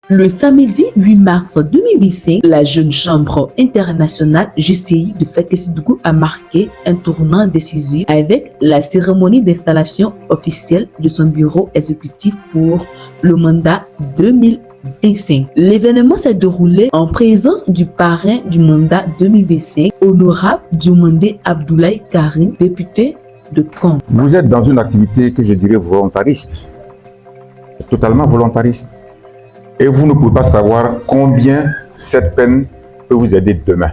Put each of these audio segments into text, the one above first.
Le samedi 8 mars 2025, la jeune chambre internationale JCI de Fekessi-Dougou a marqué un tournant décisif avec la cérémonie d'installation officielle de son bureau exécutif pour le mandat 2025. L'événement s'est déroulé en présence du parrain du mandat 2025, honorable Diomandé Abdoulaye Karim, député de Caen. Vous êtes dans une activité que je dirais volontariste, totalement volontariste. Et vous ne pouvez pas savoir combien cette peine peut vous aider demain.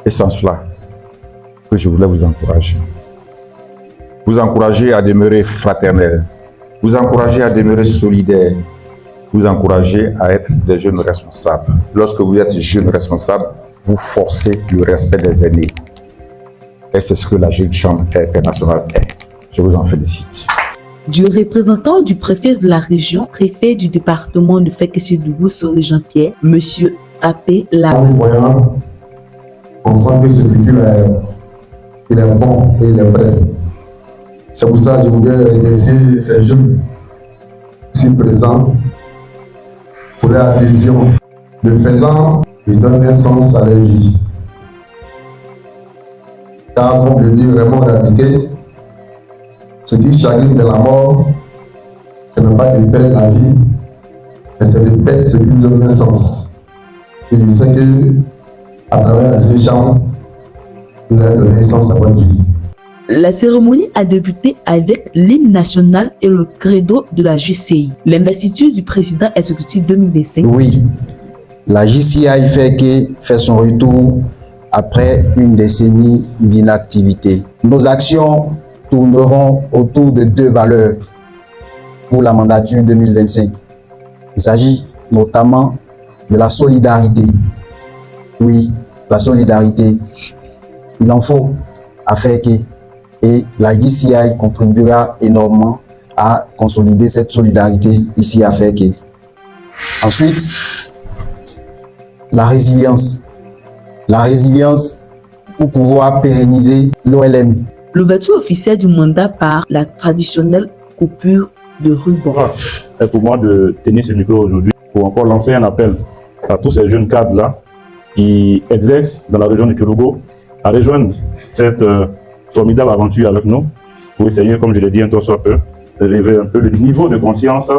Et c'est en cela que je voulais vous encourager. Vous encourager à demeurer fraternel, vous encourager à demeurer solidaire, vous encourager à être des jeunes responsables. Lorsque vous êtes jeunes responsables, vous forcez le respect des aînés. Et c'est ce que la Jeune Chambre internationale est. Je vous en félicite. Du représentant du préfet de la région, préfet du département de Fekessi-Dougou, Sori Jean-Pierre, M. Apé Laba. En voyant, on sent que ce futur il est bon et il est prêt. C'est pour ça que je voulais remercier ces jeunes ici présents pour leur adhésion. Le faisant, ils donnent un sens à leur vie. Car, comme le dit vraiment Radiqué, ce qui chagrine de la mort, ce n'est pas de perdre la vie, mais c'est de perdre ce qui lui donne un sens. Et je sais que, à travers la Jeune Chambre, il a donné un sens à votre vie. La cérémonie a débuté avec l'hymne national et le credo de la JCI. L'investiture du président exécutif 2025. Oui, la JCI fait son retour après une décennie d'inactivité. Nos actions tourneront autour de deux valeurs pour la mandature 2025. Il s'agit notamment de la solidarité. Oui, la solidarité. Il en faut à faire que, et la JCI contribuera énormément à consolider cette solidarité ici à Feke. Ensuite, la résilience. La résilience pour pouvoir pérenniser l'OLM. L'ouverture officielle du mandat par la traditionnelle coupure de ruban. C'est pour moi de tenir ce micro aujourd'hui pour encore lancer un appel à tous ces jeunes cadres-là qui exercent dans la région du Tchologo à rejoindre cette formidable aventure avec nous pour essayer, comme je l'ai dit un temps soit peu, de relever un peu le niveau de conscience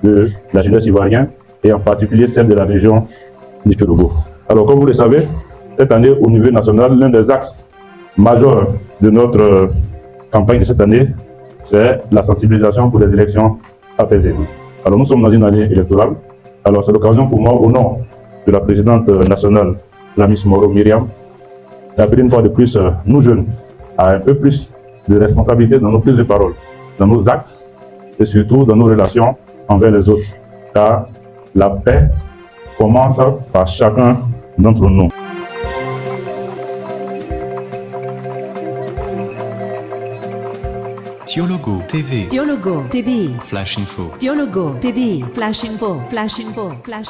de la jeunesse ivoirienne et en particulier celle de la région du Tchologo. Alors, comme vous le savez, cette année, au niveau national, l'un des axes majeurs de notre campagne de cette année, c'est la sensibilisation pour les élections apaisées. Alors, nous sommes dans une année électorale. Alors, c'est l'occasion pour moi, au nom de la présidente nationale, la Miss Moro Myriam, d'appeler une fois de plus nous jeunes à un peu plus de responsabilité dans nos prises de parole, dans nos actes et surtout dans nos relations envers les autres. Car la paix commence par chacun d'entre nous. Dialogo TV. Dialogo TV. Flash Info. Dialogo TV. Flash Info. Flash Info. Flash